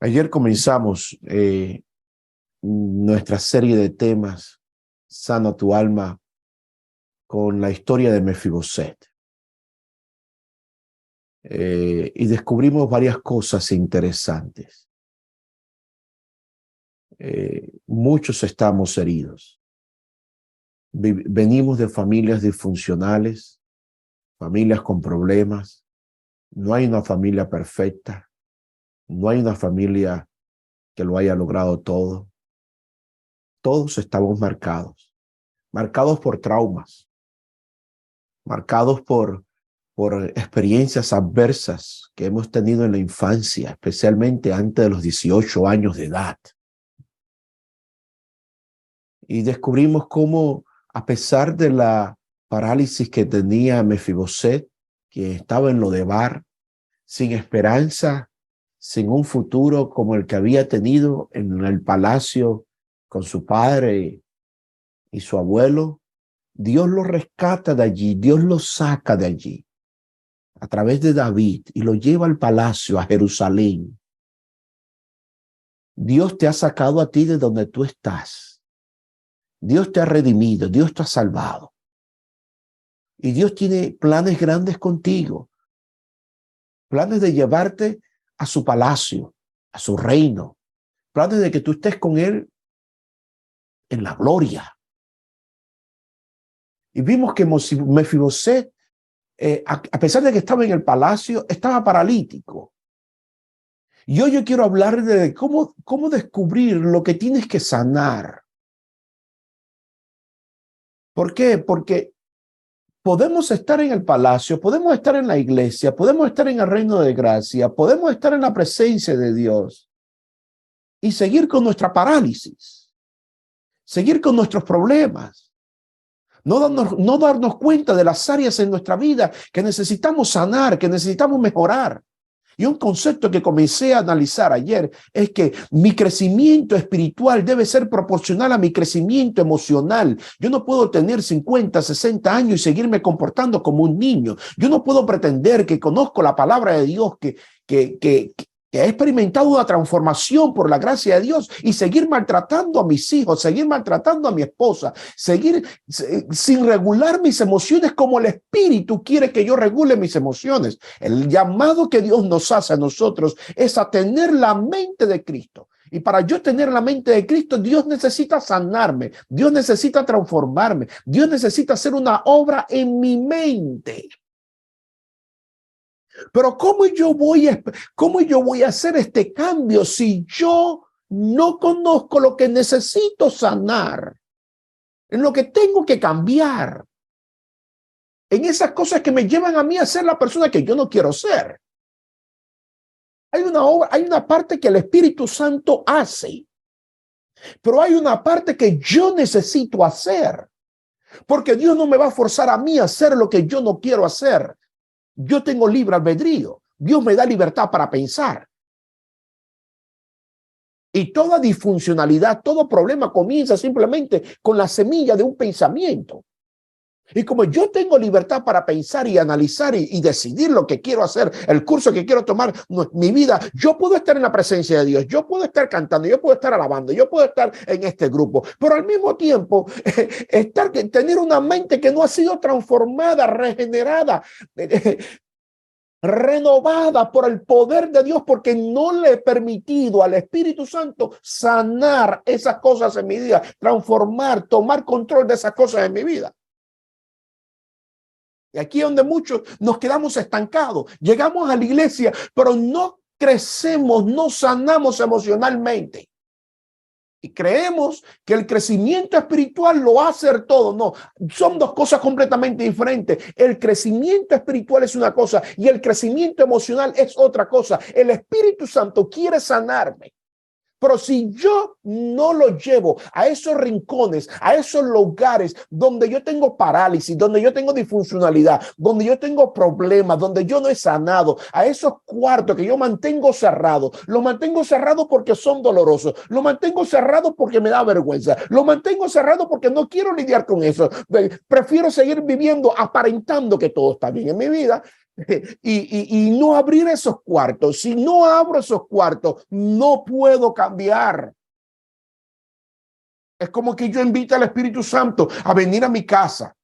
Ayer comenzamos nuestra serie de temas, Sana tu alma, con la historia de Mefiboset. Y descubrimos varias cosas interesantes. Muchos estamos heridos. Venimos de familias disfuncionales, familias con problemas. No hay una familia perfecta. No hay una familia que lo haya logrado todo. Todos estamos marcados por traumas, marcados por experiencias adversas que hemos tenido en la infancia, especialmente antes de los 18 años de edad. Y descubrimos cómo, a pesar de la parálisis que tenía Mefiboset, que estaba en Lodebar, sin esperanza, sin un futuro como el que había tenido en el palacio con su padre y su abuelo, Dios lo rescata de allí, Dios lo saca de allí a través de David y lo lleva al palacio, a Jerusalén. Dios te ha sacado a ti de donde tú estás. Dios te ha redimido, Dios te ha salvado. Y Dios tiene planes grandes contigo, planes de llevarte a su palacio, a su reino, planes de que tú estés con Él en la gloria. Y vimos que Mefiboset, a pesar de que estaba en el palacio, estaba paralítico. Y hoy yo quiero hablar de cómo descubrir lo que tienes que sanar. ¿Por qué? Porque podemos estar en el palacio, podemos estar en la iglesia, podemos estar en el reino de gracia, podemos estar en la presencia de Dios y seguir con nuestra parálisis, seguir con nuestros problemas, no darnos cuenta de las áreas en nuestra vida que necesitamos sanar, que necesitamos mejorar. Y un concepto que comencé a analizar ayer es que mi crecimiento espiritual debe ser proporcional a mi crecimiento emocional. Yo no puedo tener 50, 60 años y seguirme comportando como un niño. Yo no puedo pretender que conozco la palabra de Dios, que he experimentado una transformación por la gracia de Dios y seguir maltratando a mis hijos, seguir maltratando a mi esposa, seguir sin regular mis emociones como el Espíritu quiere que yo regule mis emociones. El llamado que Dios nos hace a nosotros es a tener la mente de Cristo. Y para yo tener la mente de Cristo, Dios necesita sanarme, Dios necesita transformarme, Dios necesita hacer una obra en mi mente. Pero ¿cómo yo voy a hacer este cambio si yo no conozco lo que necesito sanar, en lo que tengo que cambiar, en esas cosas que me llevan a mí a ser la persona que yo no quiero ser? Hay una parte que el Espíritu Santo hace, pero hay una parte que yo necesito hacer, porque Dios no me va a forzar a mí a hacer lo que yo no quiero hacer. Yo tengo libre albedrío. Dios me da libertad para pensar. Y toda disfuncionalidad, todo problema comienza simplemente con la semilla de un pensamiento. Y como yo tengo libertad para pensar y analizar y decidir lo que quiero hacer, el curso que quiero tomar, mi vida, yo puedo estar en la presencia de Dios, yo puedo estar cantando, yo puedo estar alabando, yo puedo estar en este grupo, pero al mismo tiempo tener una mente que no ha sido transformada, regenerada, renovada por el poder de Dios, porque no le he permitido al Espíritu Santo sanar esas cosas en mi vida, transformar, tomar control de esas cosas en mi vida. Y aquí es donde muchos nos quedamos estancados. Llegamos a la iglesia, pero no crecemos, no sanamos emocionalmente. Y creemos que el crecimiento espiritual lo va a hacer todo. No, son dos cosas completamente diferentes. El crecimiento espiritual es una cosa y el crecimiento emocional es otra cosa. El Espíritu Santo quiere sanarme. Pero si yo no lo llevo a esos rincones, a esos lugares donde yo tengo parálisis, donde yo tengo disfuncionalidad, donde yo tengo problemas, donde yo no he sanado, a esos cuartos que yo mantengo cerrados, los mantengo cerrados porque son dolorosos, los mantengo cerrados porque me da vergüenza, los mantengo cerrados porque no quiero lidiar con eso, prefiero seguir viviendo aparentando que todo está bien en mi vida. y no abrir esos cuartos. Si no abro esos cuartos, no puedo cambiar. Es como que yo invite al Espíritu Santo a venir a mi casa,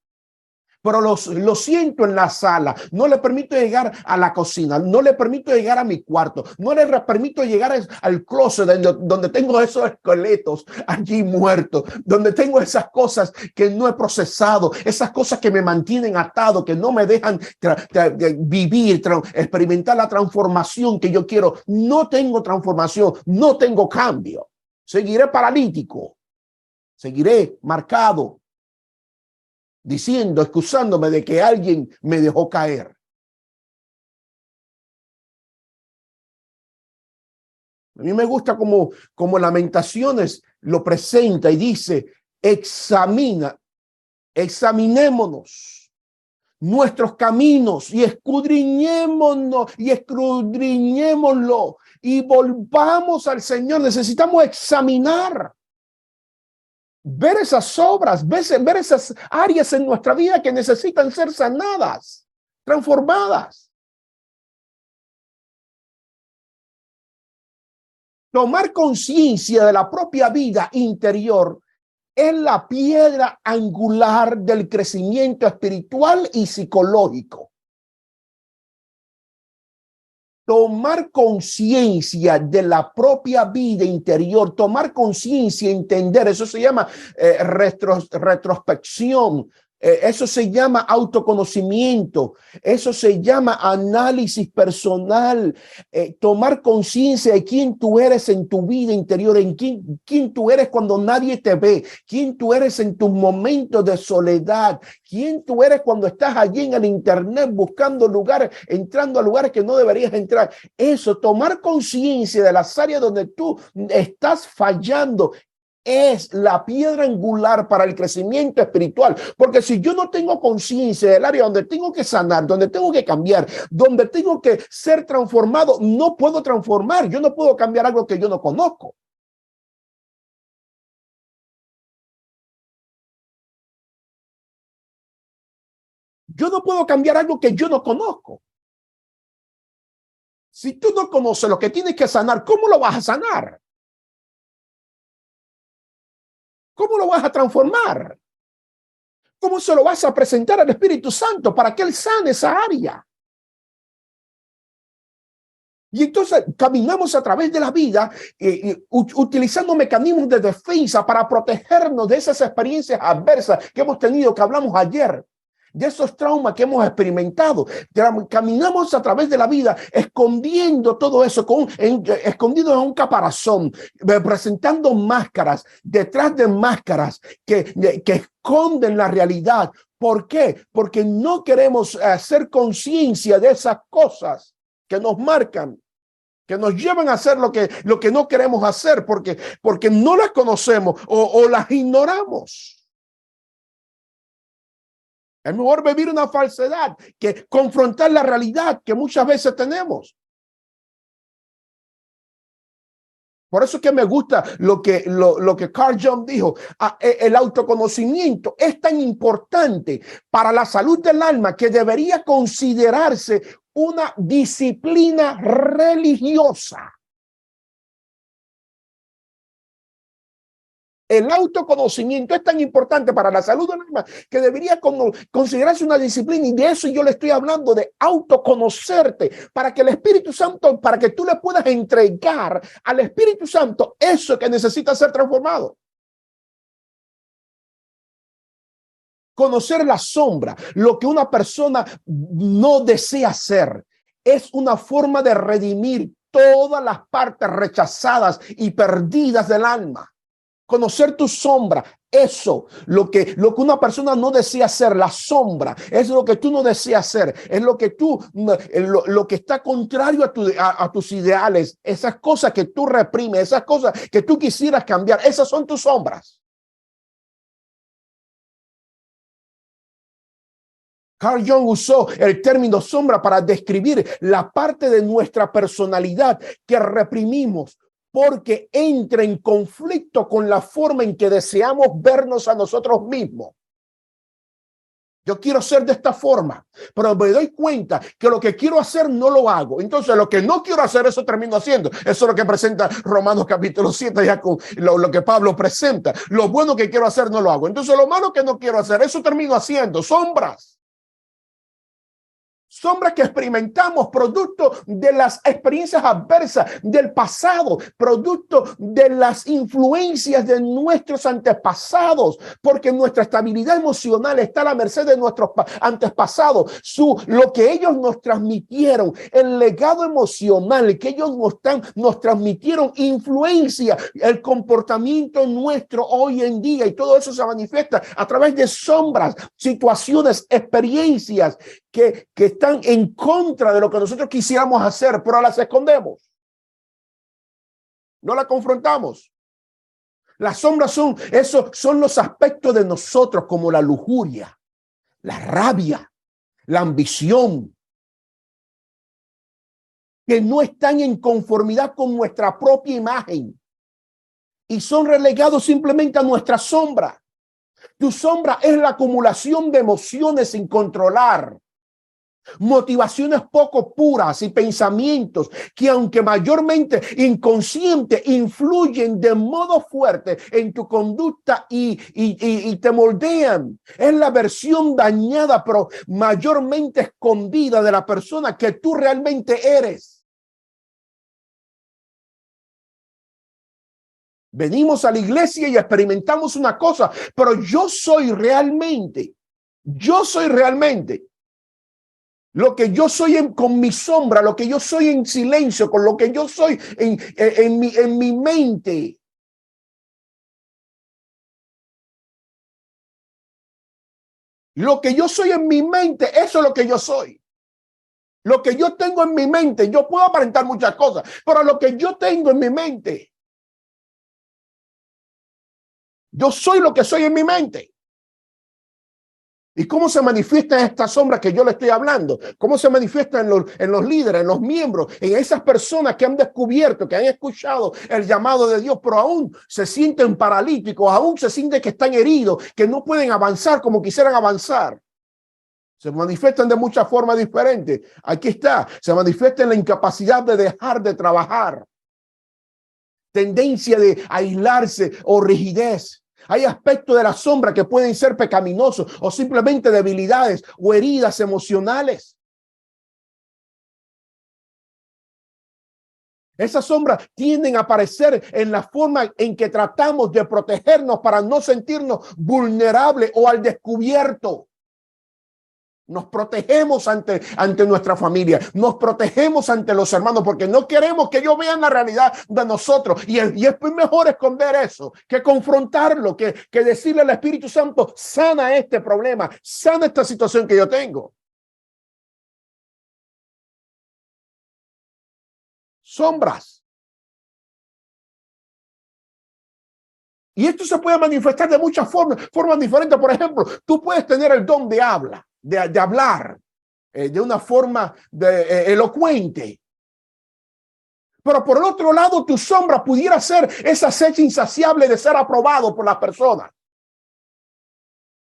pero lo siento en la sala, no le permito llegar a la cocina, no le permito llegar a mi cuarto, no le permito llegar al closet donde tengo esos esqueletos allí muertos, donde tengo esas cosas que no he procesado, esas cosas que me mantienen atado, que no me dejan vivir, experimentar la transformación que yo quiero. No tengo transformación, no tengo cambio. Seguiré paralítico, seguiré marcado, diciendo, excusándome de que alguien me dejó caer. A mí me gusta como Lamentaciones lo presenta y dice, examinémonos nuestros caminos y escudriñémoslo y volvamos al Señor. Necesitamos examinar, ver esas obras, ver esas áreas en nuestra vida que necesitan ser sanadas, transformadas. Tomar conciencia de la propia vida interior es la piedra angular del crecimiento espiritual y psicológico. Tomar conciencia de la propia vida interior, tomar conciencia, entender, eso se llama retrospección, eso se llama autoconocimiento, eso se llama análisis personal, tomar conciencia de quién tú eres en tu vida interior, en quién tú eres cuando nadie te ve, quién tú eres en tus momentos de soledad, quién tú eres cuando estás allí en el internet buscando lugares, entrando a lugares que no deberías entrar. Eso, tomar conciencia de las áreas donde tú estás fallando, es la piedra angular para el crecimiento espiritual, porque si yo no tengo conciencia del área donde tengo que sanar, donde tengo que cambiar, donde tengo que ser transformado, no puedo transformar, yo no puedo cambiar algo que yo no conozco. Yo no puedo cambiar algo que yo no conozco. Si tú no conoces lo que tienes que sanar, ¿cómo lo vas a sanar? ¿Cómo lo vas a transformar? ¿Cómo se lo vas a presentar al Espíritu Santo para que Él sane esa área? Y entonces caminamos a través de la vida utilizando mecanismos de defensa para protegernos de esas experiencias adversas que hemos tenido, que hablamos ayer, de esos traumas que hemos experimentado. Caminamos a través de la vida escondiendo todo eso, escondido en un caparazón, presentando máscaras, detrás de máscaras que esconden la realidad. ¿Por qué? Porque no queremos hacer conciencia de esas cosas que nos marcan, que nos llevan a hacer lo que no queremos hacer, porque no las conocemos o las ignoramos. Es mejor vivir una falsedad que confrontar la realidad que muchas veces tenemos. Por eso es que me gusta lo que Carl Jung dijo. El autoconocimiento es tan importante para la salud del alma que debería considerarse una disciplina religiosa. El autoconocimiento es tan importante para la salud del alma que debería considerarse una disciplina, y de eso yo le estoy hablando, de autoconocerte, para que el Espíritu Santo, para que tú le puedas entregar al Espíritu Santo eso que necesita ser transformado. Conocer la sombra, lo que una persona no desea hacer, es una forma de redimir todas las partes rechazadas y perdidas del alma. Conocer tu sombra, eso, lo que una persona no desea hacer, la sombra, es lo que tú no deseas hacer, es lo que lo que está contrario a tus ideales, esas cosas que tú reprimes, esas cosas que tú quisieras cambiar, esas son tus sombras. Carl Jung usó el término sombra para describir la parte de nuestra personalidad que reprimimos, porque entra en conflicto con la forma en que deseamos vernos a nosotros mismos. Yo quiero ser de esta forma, pero me doy cuenta que lo que quiero hacer no lo hago. Entonces lo que no quiero hacer, eso termino haciendo. Eso es lo que presenta Romanos capítulo 7, ya con lo que Pablo presenta. Lo bueno que quiero hacer no lo hago. Entonces lo malo que no quiero hacer, eso termino haciendo. Sombras. Sombras que experimentamos, producto de las experiencias adversas del pasado, producto de las influencias de nuestros antepasados, porque nuestra estabilidad emocional está a la merced de nuestros antepasados. Lo que ellos nos transmitieron, el legado emocional que ellos nos transmitieron, influencia el comportamiento nuestro hoy en día, y todo eso se manifiesta a través de sombras, situaciones, experiencias que están en contra de lo que nosotros quisiéramos hacer, pero las escondemos. No las confrontamos. Las sombras son los aspectos de nosotros, como la lujuria, la rabia, la ambición, que no están en conformidad con nuestra propia imagen y son relegados simplemente a nuestra sombra. Tu sombra es la acumulación de emociones sin controlar, motivaciones poco puras y pensamientos que, aunque mayormente inconscientes, influyen de modo fuerte en tu conducta y te moldean. Es la versión dañada, pero mayormente escondida, de la persona que tú realmente eres. Venimos a la iglesia y experimentamos una cosa, pero yo soy realmente lo que yo soy con mi sombra, lo que yo soy en silencio, con lo que yo soy en mi mente. Lo que yo soy en mi mente, eso es lo que yo soy. Lo que yo tengo en mi mente, yo puedo aparentar muchas cosas, pero lo que yo tengo en mi mente, yo soy lo que soy en mi mente. ¿Y cómo se manifiesta esta sombra que yo le estoy hablando? ¿Cómo se manifiesta en los líderes, en los miembros, en esas personas que han descubierto, que han escuchado el llamado de Dios, pero aún se sienten paralíticos, aún se sienten que están heridos, que no pueden avanzar como quisieran avanzar? Se manifiestan de muchas formas diferentes. Aquí está, se manifiesta en la incapacidad de dejar de trabajar, tendencia de aislarse o rigidez. Hay aspectos de la sombra que pueden ser pecaminosos o simplemente debilidades o heridas emocionales. Esas sombras tienden a aparecer en la forma en que tratamos de protegernos para no sentirnos vulnerables o al descubierto. Nos protegemos ante nuestra familia, nos protegemos ante los hermanos porque no queremos que ellos vean la realidad de nosotros. Y es mejor esconder eso que confrontarlo, que decirle al Espíritu Santo: sana este problema, sana esta situación que yo tengo. Sombras. Y esto se puede manifestar de muchas formas diferentes. Por ejemplo, tú puedes tener el don de habla, de hablar de una forma elocuente. Pero por el otro lado, tu sombra pudiera ser esa sed insaciable de ser aprobado por las personas.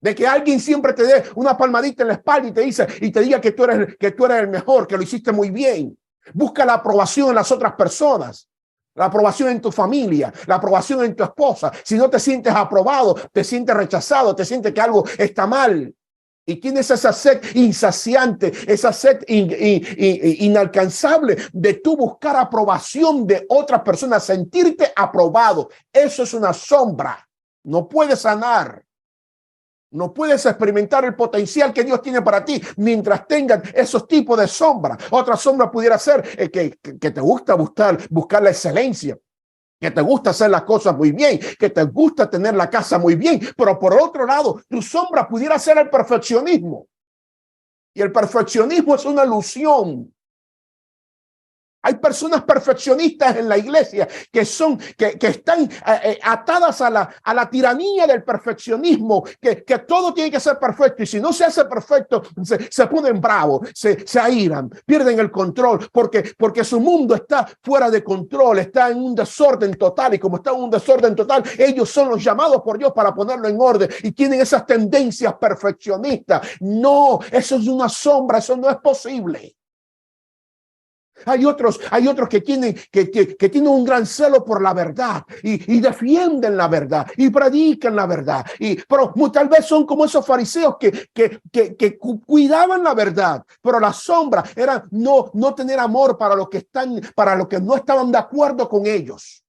De que alguien siempre te dé una palmadita en la espalda y te diga que tú eres el mejor, que lo hiciste muy bien. Busca la aprobación en las otras personas. La aprobación en tu familia, la aprobación en tu esposa. Si no te sientes aprobado, te sientes rechazado, te sientes que algo está mal. Y tienes esa sed insaciante, esa sed inalcanzable de tú buscar aprobación de otras personas, sentirte aprobado. Eso es una sombra. No puedes sanar. No puedes experimentar el potencial que Dios tiene para ti mientras tengas esos tipos de sombras. Otra sombra pudiera ser que te gusta buscar la excelencia, que te gusta hacer las cosas muy bien, que te gusta tener la casa muy bien, pero por otro lado, tu sombra pudiera ser el perfeccionismo. Y el perfeccionismo es una ilusión. Hay personas perfeccionistas en la iglesia que están atadas a la tiranía del perfeccionismo, que todo tiene que ser perfecto, y si no se hace perfecto, se ponen bravos, se airan, pierden el control, porque su mundo está fuera de control, está en un desorden total, y como está en un desorden total, ellos son los llamados por Dios para ponerlo en orden, y tienen esas tendencias perfeccionistas. No, eso es una sombra, eso no es posible. Hay otros que tienen un gran celo por la verdad y defienden la verdad y predican la verdad. Pero tal vez son como esos fariseos que cuidaban la verdad, pero la sombra era no tener amor para los que no estaban de acuerdo con ellos.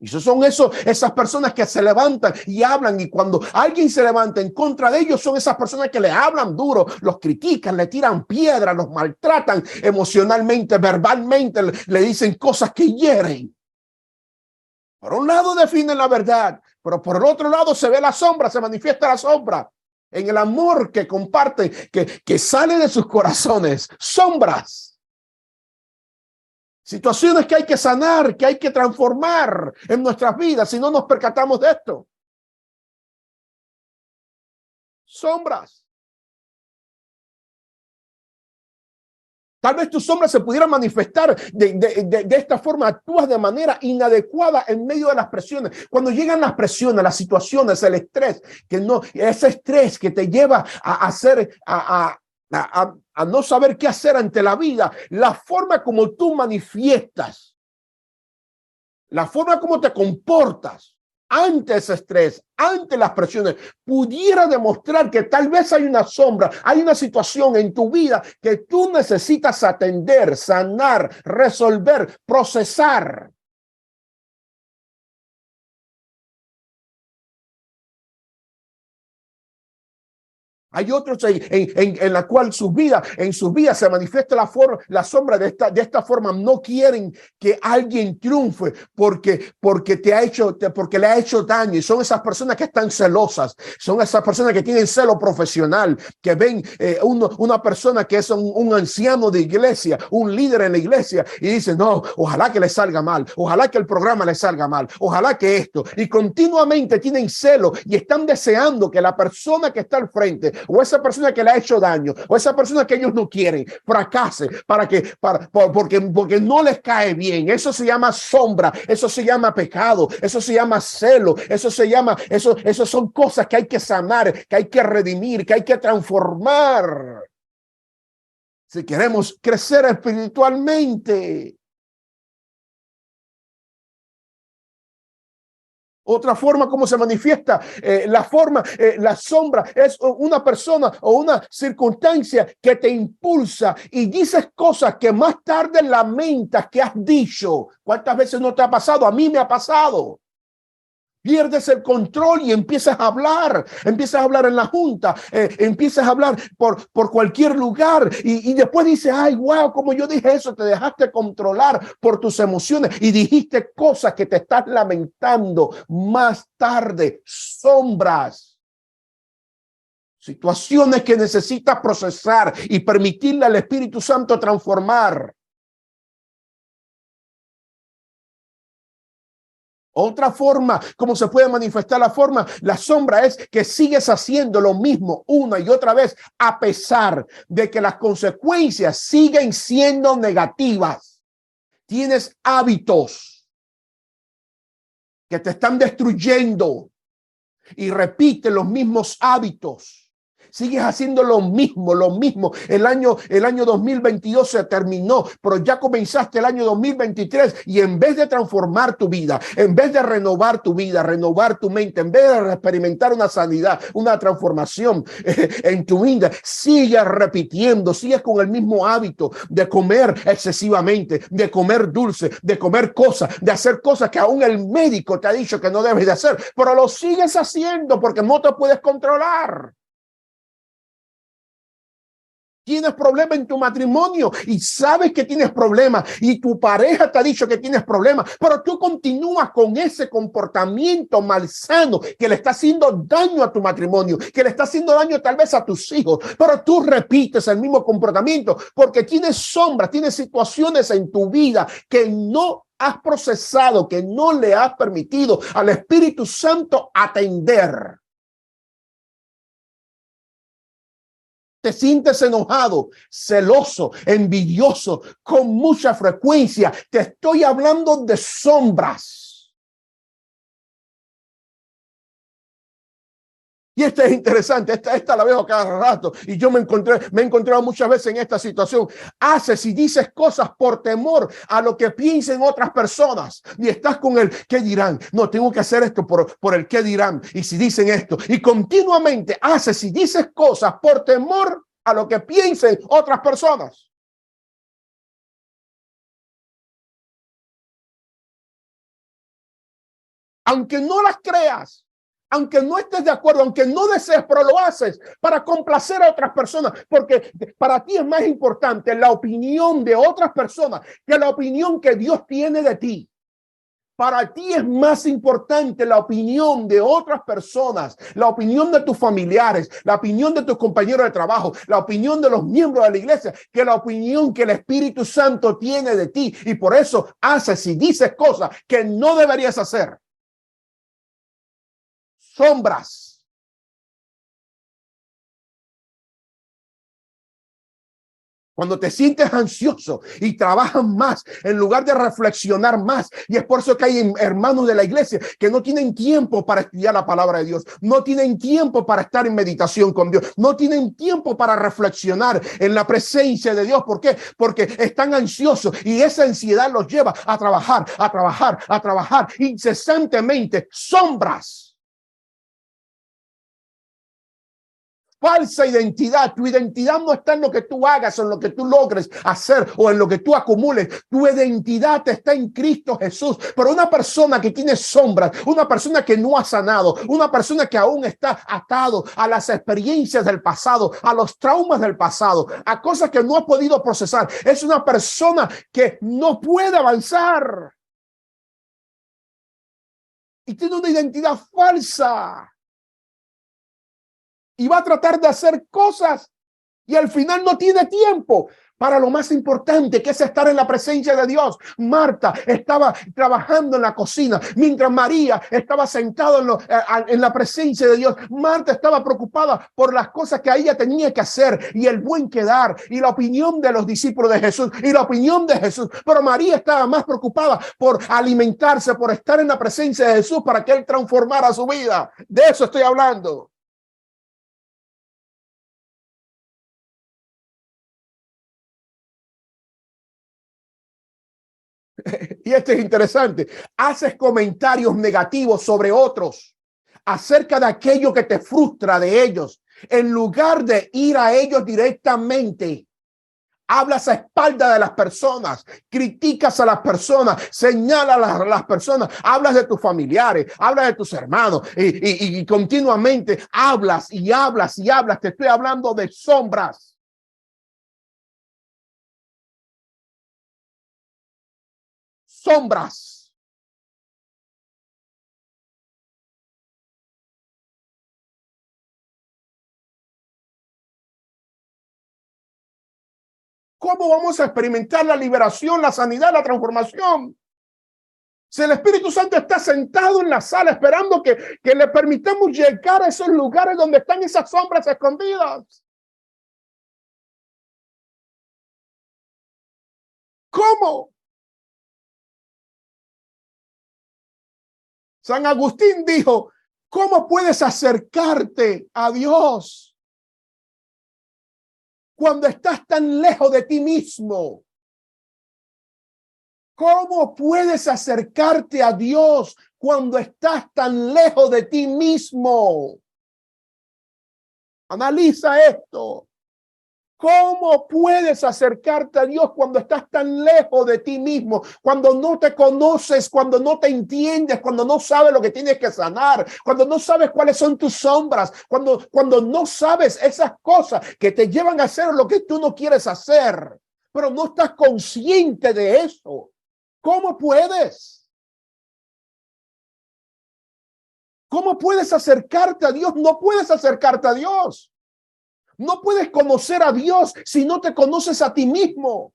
Y son esas personas que se levantan y hablan, y cuando alguien se levanta en contra de ellos, son esas personas que le hablan duro, los critican, le tiran piedras, los maltratan emocionalmente, verbalmente, le dicen cosas que hieren. Por un lado definen la verdad, pero por el otro lado se ve la sombra, se manifiesta la sombra en el amor que comparten, que sale de sus corazones. Sombras. Situaciones que hay que sanar, que hay que transformar en nuestras vidas si no nos percatamos de esto. Sombras. Tal vez tus sombras se pudieran manifestar de esta forma. Actúas de manera inadecuada en medio de las presiones. Cuando llegan las presiones, las situaciones, el estrés, ese estrés que te lleva a no saber qué hacer ante la vida, la forma como tú manifiestas, la forma como te comportas ante ese estrés, ante las presiones, pudiera demostrar que tal vez hay una sombra, hay una situación en tu vida que tú necesitas atender, sanar, resolver, procesar. Hay otros en la cual en sus vidas se manifiesta la sombra de esta forma. No quieren que alguien triunfe porque le ha hecho daño. Y son esas personas que están celosas. Son esas personas que tienen celo profesional, que ven una persona que es un anciano de iglesia, un líder en la iglesia, y dicen, no, ojalá que le salga mal, ojalá que el programa le salga mal, ojalá que esto. Y continuamente tienen celo y están deseando que la persona que está al frente, o esa persona que le ha hecho daño, o esa persona que ellos no quieren, fracase porque no les cae bien. Eso se llama sombra, eso se llama pecado, eso se llama celo, eso son cosas que hay que sanar, que hay que redimir, que hay que transformar si queremos crecer espiritualmente. Otra forma como se manifiesta la sombra es una persona o una circunstancia que te impulsa y dices cosas que más tarde lamentas que has dicho. ¿Cuántas veces no te ha pasado? A mí me ha pasado. Pierdes el control y empiezas a hablar en la junta, empiezas a hablar por cualquier lugar y después dices, ay, wow, como yo dije eso, te dejaste controlar por tus emociones y dijiste cosas que te estás lamentando más tarde. Sombras. Situaciones que necesitas procesar y permitirle al Espíritu Santo transformar. Otra forma, como se puede manifestar la sombra es que sigues haciendo lo mismo una y otra vez, a pesar de que las consecuencias siguen siendo negativas. Tienes hábitos que te están destruyendo y repites los mismos hábitos. Sigues haciendo lo mismo. El año 2022 se terminó, pero ya comenzaste el año 2023 y en vez de transformar tu vida, en vez de renovar tu vida, renovar tu mente, en vez de experimentar una sanidad, una transformación en tu vida, sigues repitiendo, sigues con el mismo hábito de comer excesivamente, de comer dulce, de comer cosas, de hacer cosas que aún el médico te ha dicho que no debes de hacer, pero lo sigues haciendo porque no te puedes controlar. Tienes problema en tu matrimonio y sabes que tienes problemas y tu pareja te ha dicho que tienes problemas, pero tú continúas con ese comportamiento malsano que le está haciendo daño a tu matrimonio, que le está haciendo daño tal vez a tus hijos, pero tú repites el mismo comportamiento porque tienes sombras, tienes situaciones en tu vida que no has procesado, que no le has permitido al Espíritu Santo atender. Te sientes enojado, celoso, envidioso, con mucha frecuencia. Te estoy hablando de sombras. Y esta es interesante, esta la veo cada rato y yo me he encontrado muchas veces en esta situación. Haces y dices cosas por temor a lo que piensen otras personas y estás con el ¿qué dirán? No, tengo que hacer esto por el ¿qué dirán? Y si dicen esto y continuamente haces y dices cosas por temor a lo que piensen otras personas. Aunque no las creas, aunque no estés de acuerdo, aunque no desees, pero lo haces para complacer a otras personas, porque para ti es más importante la opinión de otras personas que la opinión que Dios tiene de ti. Para ti es más importante la opinión de otras personas, la opinión de tus familiares, la opinión de tus compañeros de trabajo, la opinión de los miembros de la iglesia, que la opinión que el Espíritu Santo tiene de ti. Y por eso haces y dices cosas que no deberías hacer. Sombras. Cuando te sientes ansioso y trabajas más en lugar de reflexionar más. Y es por eso que hay hermanos de la iglesia que no tienen tiempo para estudiar la palabra de Dios. No tienen tiempo para estar en meditación con Dios. No tienen tiempo para reflexionar en la presencia de Dios. ¿Por qué? Porque están ansiosos y esa ansiedad los lleva a trabajar incesantemente. Sombras. Falsa identidad. Tu identidad no está en lo que tú hagas, en lo que tú logres hacer o en lo que tú acumules. Tu identidad está en Cristo Jesús. Pero una persona que tiene sombras, una persona que no ha sanado, una persona que aún está atado a las experiencias del pasado, a los traumas del pasado, a cosas que no ha podido procesar, es una persona que no puede avanzar y tiene una identidad falsa. Y va a tratar de hacer cosas y al final no tiene tiempo para lo más importante, que es estar en la presencia de Dios. Marta estaba trabajando en la cocina, mientras María estaba sentada en la presencia de Dios. Marta estaba preocupada por las cosas que ella tenía que hacer y el buen quedar y la opinión de los discípulos de Jesús y la opinión de Jesús. Pero María estaba más preocupada por alimentarse, por estar en la presencia de Jesús para que Él transformara su vida. De eso estoy hablando. Y esto es interesante. Haces comentarios negativos sobre otros acerca de aquello que te frustra de ellos. En lugar de ir a ellos directamente, hablas a espaldas de las personas, criticas a las personas, señalas a las personas, hablas de tus familiares, hablas de tus hermanos y continuamente hablas y hablas y hablas. Te estoy hablando de sombras. Sombras. ¿Cómo vamos a experimentar la liberación, la sanidad, la transformación? Si el Espíritu Santo está sentado en la sala esperando que le permitamos llegar a esos lugares donde están esas sombras escondidas. ¿Cómo? San Agustín dijo, ¿cómo puedes acercarte a Dios cuando estás tan lejos de ti mismo? ¿Cómo puedes acercarte a Dios cuando estás tan lejos de ti mismo? Analiza esto. ¿Cómo puedes acercarte a Dios cuando estás tan lejos de ti mismo, cuando no te conoces, cuando no te entiendes, cuando no sabes lo que tienes que sanar, cuando no sabes cuáles son tus sombras, cuando no sabes esas cosas que te llevan a hacer lo que tú no quieres hacer, pero no estás consciente de eso? ¿Cómo puedes? ¿Cómo puedes acercarte a Dios? No puedes acercarte a Dios. No puedes conocer a Dios si no te conoces a ti mismo.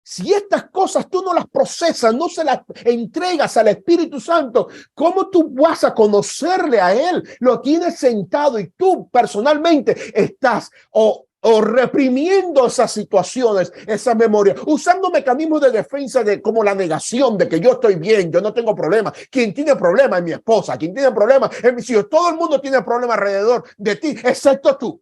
Si estas cosas tú no las procesas, no se las entregas al Espíritu Santo, ¿cómo tú vas a conocerle a Él? Lo tienes sentado y tú personalmente estás o reprimiendo esas situaciones, esa memoria, usando mecanismos de defensa como la negación de que yo estoy bien, yo no tengo problema. Quien tiene problema es mi esposa, quien tiene problema es mis hijos. Todo el mundo tiene problema alrededor de ti, excepto tú.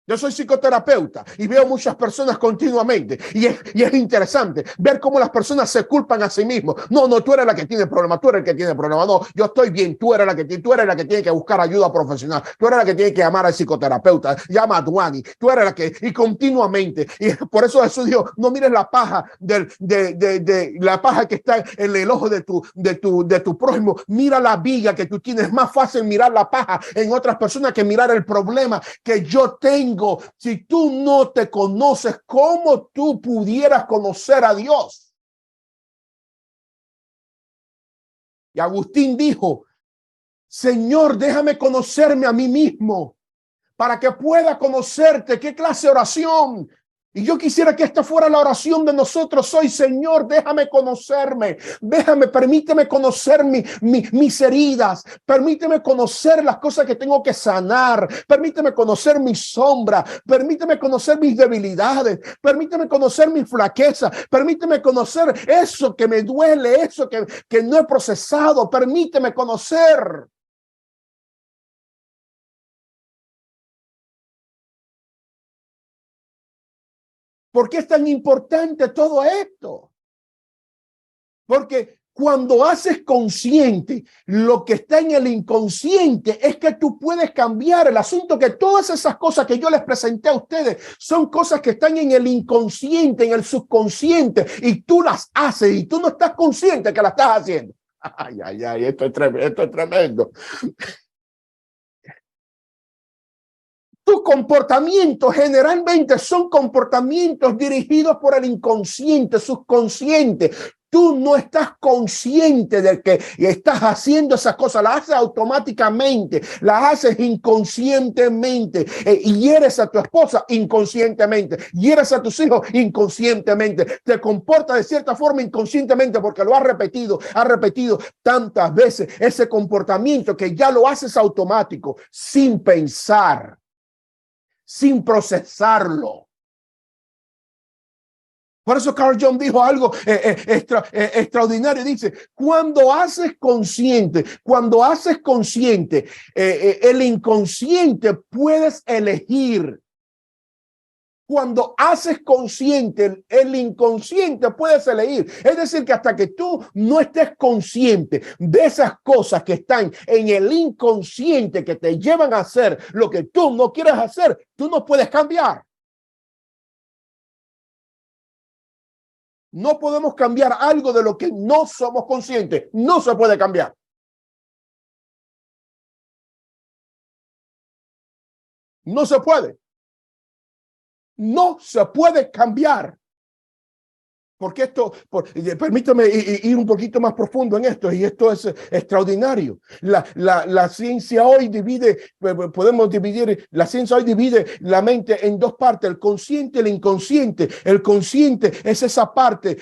Yo soy psicoterapeuta y veo muchas personas continuamente y es interesante ver cómo las personas se culpan a sí mismos. No, tú eres la que tiene problema, tú eres el que tiene problema. No, yo estoy bien, tú eres la que tiene que buscar ayuda profesional. Tú eres la que tiene que llamar al psicoterapeuta, llama a Duani. Tú eres la que, y continuamente. Y por eso Jesús dijo, no mires la paja la paja que está en el ojo de tu prójimo. Mira la viga que tú tienes. Es más fácil mirar la paja en otras personas que mirar el problema que yo tengo. Si tú no te conoces, ¿cómo tú pudieras conocer a Dios? Y Agustín dijo, Señor, déjame conocerme a mí mismo para que pueda conocerte. ¿Qué clase de oración? Y yo quisiera que esta fuera la oración de nosotros hoy. Señor, déjame conocerme, permíteme conocer mis heridas, permíteme conocer las cosas que tengo que sanar, permíteme conocer mis sombras, permíteme conocer mis debilidades, permíteme conocer mis flaquezas, permíteme conocer eso que me duele, eso que no he procesado, permíteme conocer. ¿Por qué es tan importante todo esto? Porque cuando haces consciente lo que está en el inconsciente, es que tú puedes cambiar el asunto. Que todas esas cosas que yo les presenté a ustedes son cosas que están en el inconsciente, en el subconsciente, y tú las haces y tú no estás consciente que las estás haciendo. Ay, esto es tremendo. Tus comportamientos generalmente son comportamientos dirigidos por el inconsciente, subconsciente. Tú no estás consciente de que estás haciendo esas cosas, las haces automáticamente, las haces inconscientemente. Hieres a tu esposa inconscientemente, hieres a tus hijos inconscientemente, te comportas de cierta forma inconscientemente porque lo has repetido tantas veces ese comportamiento que ya lo haces automático, sin pensar, sin procesarlo. Por eso Carl Jung dijo algo extraordinario. Dice, cuando haces consciente el inconsciente, puedes elegir. Cuando haces consciente el inconsciente, puedes elegir. Es decir, que hasta que tú no estés consciente de esas cosas que están en el inconsciente que te llevan a hacer lo que tú no quieres hacer, tú no puedes cambiar. No podemos cambiar algo de lo que no somos conscientes. No se puede cambiar. No se puede. No se puede cambiar. Porque permítame ir un poquito más profundo en esto, y esto es extraordinario. La ciencia hoy divide la mente en dos partes, el consciente y el inconsciente. El consciente es esa parte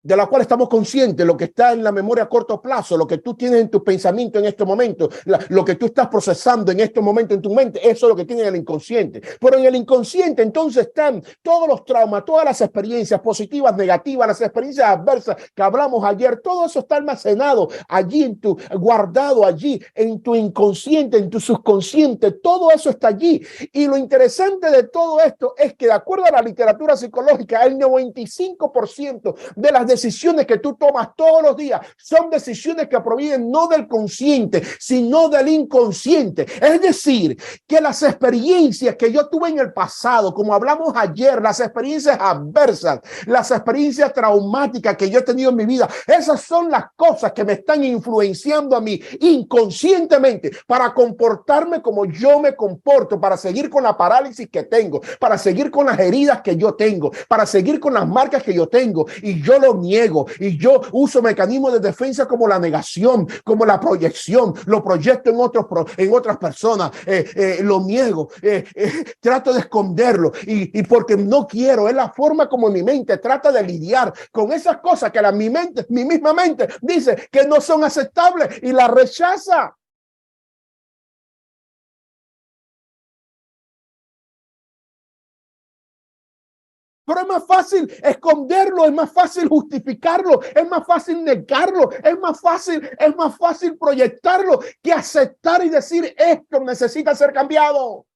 de la cual estamos conscientes, lo que está en la memoria a corto plazo, lo que tú tienes en tu pensamiento en este momento, lo que tú estás procesando en este momento en tu mente, eso es lo que tiene en el inconsciente. Pero en el inconsciente entonces están todos los traumas, todas las experiencias positivas, negativas, las experiencias adversas que hablamos ayer, todo eso está almacenado allí, guardado allí en tu inconsciente, en tu subconsciente, todo eso está allí. Y lo interesante de todo esto es que, de acuerdo a la literatura psicológica, el 95% de las decisiones que tú tomas todos los días son decisiones que provienen no del consciente, sino del inconsciente. Es decir, que las experiencias que yo tuve en el pasado, como hablamos ayer, las experiencias adversas, las experiencias traumáticas que yo he tenido en mi vida, esas son las cosas que me están influenciando a mí inconscientemente para comportarme como yo me comporto, para seguir con la parálisis que tengo, para seguir con las heridas que yo tengo, para seguir con las marcas que yo tengo, y yo lo niego, y yo uso mecanismos de defensa como la negación, como la proyección, lo proyecto en otras personas, lo niego, trato de esconderlo, y porque no quiero, es la forma como mi mente trata de lidiar con esas cosas que mi misma mente dice que no son aceptables y la rechaza. Pero es más fácil esconderlo, es más fácil justificarlo, es más fácil negarlo, es más fácil proyectarlo que aceptar y decir esto necesita ser cambiado.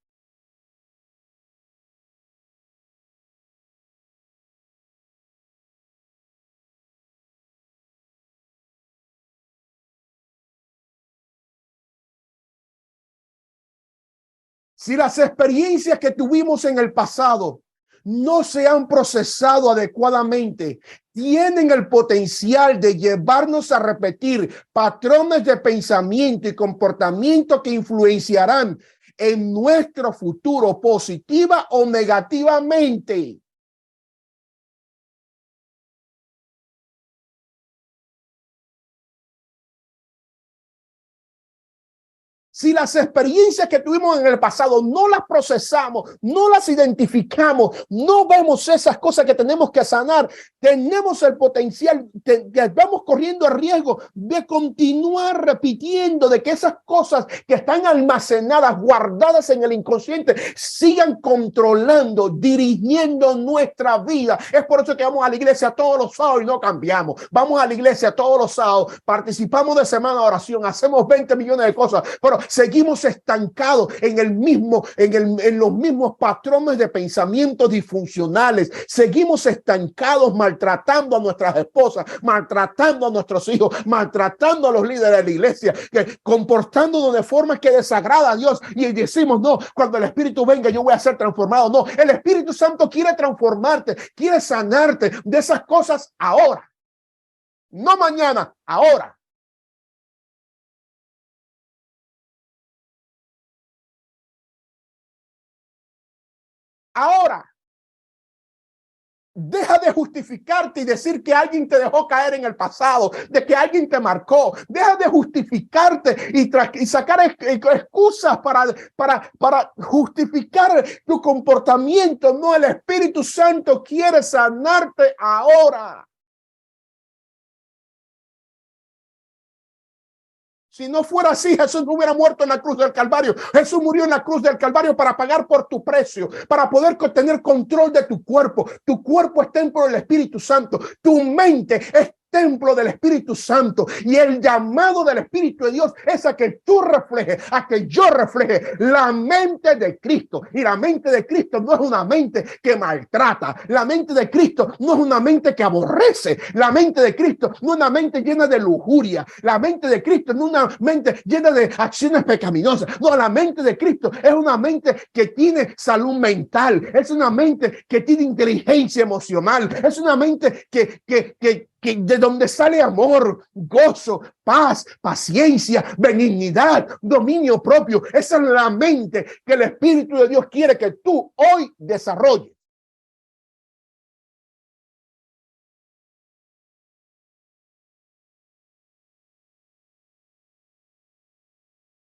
Si las experiencias que tuvimos en el pasado no se han procesado adecuadamente, tienen el potencial de llevarnos a repetir patrones de pensamiento y comportamiento que influenciarán en nuestro futuro positiva o negativamente. Si las experiencias que tuvimos en el pasado no las procesamos, no las identificamos, no vemos esas cosas que tenemos que sanar, tenemos el potencial, vamos corriendo el riesgo de continuar repitiendo, de que esas cosas que están almacenadas, guardadas en el inconsciente, sigan controlando, dirigiendo nuestra vida. Es por eso que vamos a la iglesia todos los sábados y no cambiamos. Vamos a la iglesia todos los sábados, participamos de semana de oración, hacemos 20 millones de cosas, pero seguimos estancados en los mismos patrones de pensamiento disfuncionales. Seguimos estancados maltratando a nuestras esposas, maltratando a nuestros hijos, maltratando a los líderes de la iglesia, comportándonos de forma que desagrada a Dios, y decimos no, cuando el Espíritu venga yo voy a ser transformado. No, el Espíritu Santo quiere transformarte, quiere sanarte de esas cosas ahora, no mañana, ahora. Ahora, deja de justificarte y decir que alguien te dejó caer en el pasado, de que alguien te marcó. Deja de justificarte y sacar excusas para justificar tu comportamiento. No, el Espíritu Santo quiere sanarte ahora. Si no fuera así, Jesús no hubiera muerto en la cruz del Calvario. Jesús murió en la cruz del Calvario para pagar por tu precio, para poder tener control de tu cuerpo. Tu cuerpo es templo del Espíritu Santo. Tu mente es templo del Espíritu Santo, y el llamado del Espíritu de Dios es a que tú reflejes, a que yo refleje la mente de Cristo. Y la mente de Cristo no es una mente que maltrata, la mente de Cristo no es una mente que aborrece, la mente de Cristo no es una mente llena de lujuria, la mente de Cristo no es una mente llena de acciones pecaminosas. No, la mente de Cristo es una mente que tiene salud mental, es una mente que tiene inteligencia emocional, es una mente que de donde sale amor, gozo, paz, paciencia, benignidad, dominio propio. Esa es la mente que el Espíritu de Dios quiere que tú hoy desarrolles.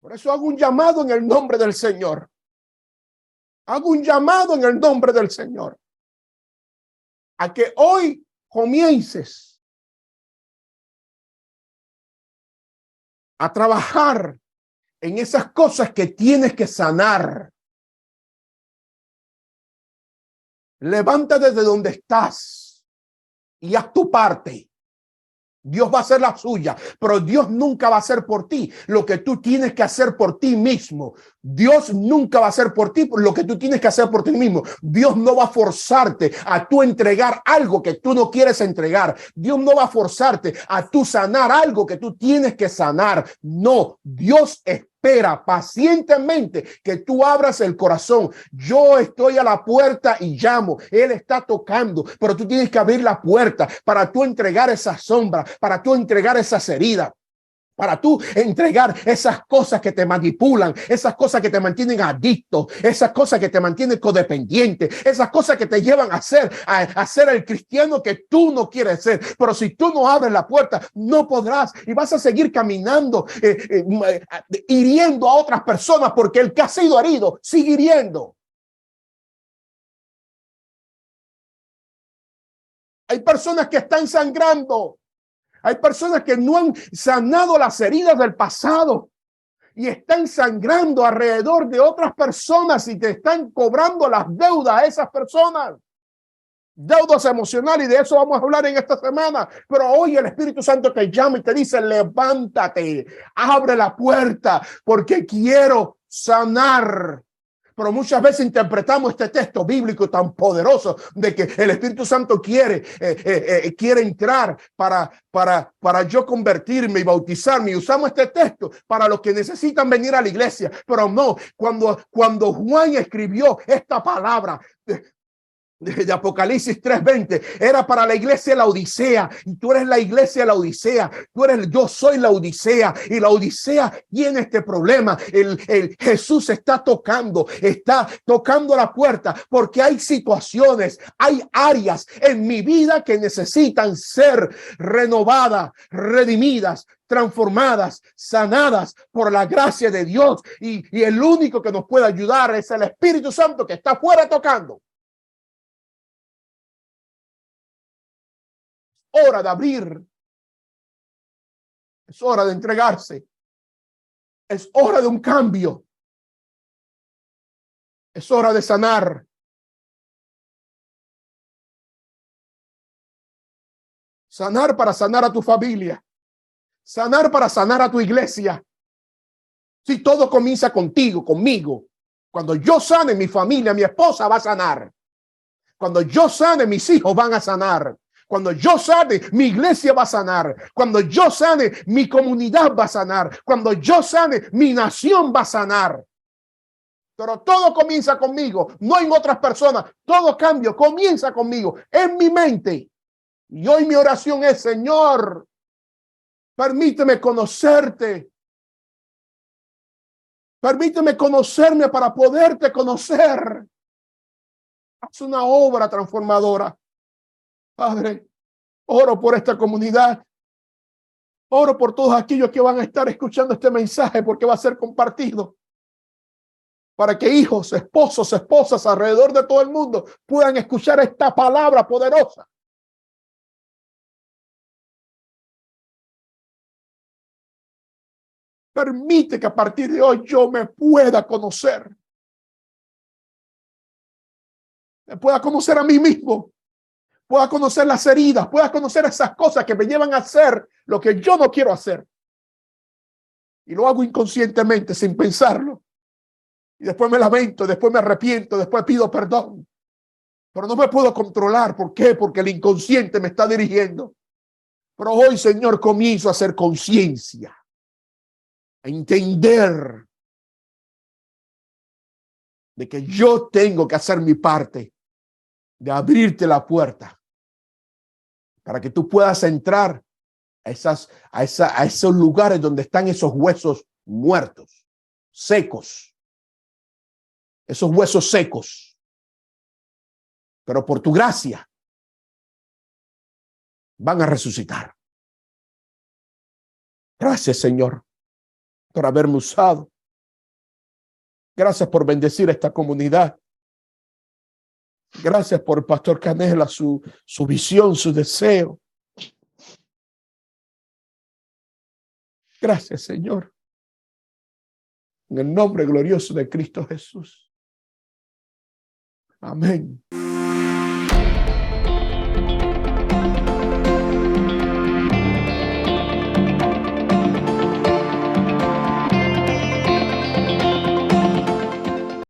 Por eso hago un llamado en el nombre del Señor. Hago un llamado en el nombre del Señor a que hoy comiences a trabajar en esas cosas que tienes que sanar. Levántate de donde estás y haz tu parte. Dios va a hacer la suya, pero Dios nunca va a hacer por ti lo que tú tienes que hacer por ti mismo. Dios nunca va a hacer por ti lo que tú tienes que hacer por ti mismo. Dios no va a forzarte a tú entregar algo que tú no quieres entregar. Dios no va a forzarte a tú sanar algo que tú tienes que sanar. No, Dios espera pacientemente que tú abras el corazón. Yo estoy a la puerta y llamo. Él está tocando, pero tú tienes que abrir la puerta para tú entregar esa sombra, para tú entregar esas heridas, para tú entregar esas cosas que te manipulan, esas cosas que te mantienen adicto, esas cosas que te mantienen codependiente, esas cosas que te llevan a ser el cristiano que tú no quieres ser. Pero si tú no abres la puerta, no podrás y vas a seguir caminando, hiriendo a otras personas, porque el que ha sido herido sigue hiriendo. Hay personas que están sangrando. Hay personas que no han sanado las heridas del pasado y están sangrando alrededor de otras personas y te están cobrando las deudas a esas personas. Deudas emocionales, y de eso vamos a hablar en esta semana. Pero hoy el Espíritu Santo te llama y te dice: levántate, abre la puerta, porque quiero sanar. Pero muchas veces interpretamos este texto bíblico tan poderoso de que el Espíritu Santo quiere entrar para yo convertirme y bautizarme. Y usamos este texto para los que necesitan venir a la iglesia. Pero no, cuando Juan escribió esta palabra de Apocalipsis 3:20, era para la iglesia de la Odisea, y tú eres la iglesia de la Odisea. Yo soy la Odisea, y la Odisea tiene este problema. Jesús está tocando la puerta, porque hay situaciones, hay áreas en mi vida que necesitan ser renovadas, redimidas, transformadas, sanadas por la gracia de Dios, y el único que nos puede ayudar es el Espíritu Santo, que está afuera tocando. Hora de abrir, es hora de entregarse, es hora de un cambio, es hora de sanar. Sanar para sanar a tu familia, sanar para sanar a tu iglesia. Si todo comienza contigo, conmigo. Cuando yo sane, mi familia, mi esposa va a sanar. Cuando yo sane, mis hijos van a sanar. Cuando yo sane, mi iglesia va a sanar. Cuando yo sane, mi comunidad va a sanar. Cuando yo sane, mi nación va a sanar. Pero todo comienza conmigo, no en otras personas. Todo cambio comienza conmigo, en mi mente. Y hoy mi oración es: Señor, permíteme conocerte. Permíteme conocerme para poderte conocer. Haz una obra transformadora. Padre, oro por esta comunidad. Oro por todos aquellos que van a estar escuchando este mensaje, porque va a ser compartido, para que hijos, esposos, esposas alrededor de todo el mundo puedan escuchar esta palabra poderosa. Permite que a partir de hoy yo me pueda conocer. Me pueda conocer a mí mismo. Pueda conocer las heridas, pueda conocer esas cosas que me llevan a hacer lo que yo no quiero hacer. Y lo hago inconscientemente, sin pensarlo. Y después me lamento, después me arrepiento, después pido perdón. Pero no me puedo controlar. ¿Por qué? Porque el inconsciente me está dirigiendo. Pero hoy, Señor, comienzo a hacer conciencia, a entender de que yo tengo que hacer mi parte, de abrirte la puerta, para que tú puedas entrar a esos lugares donde están esos huesos muertos, secos, esos huesos secos. Pero por tu gracia van a resucitar. Gracias, Señor, por haberme usado. Gracias por bendecir a esta comunidad. Gracias por el pastor Canela, su visión, su deseo. Gracias, Señor. En el nombre glorioso de Cristo Jesús. Amén.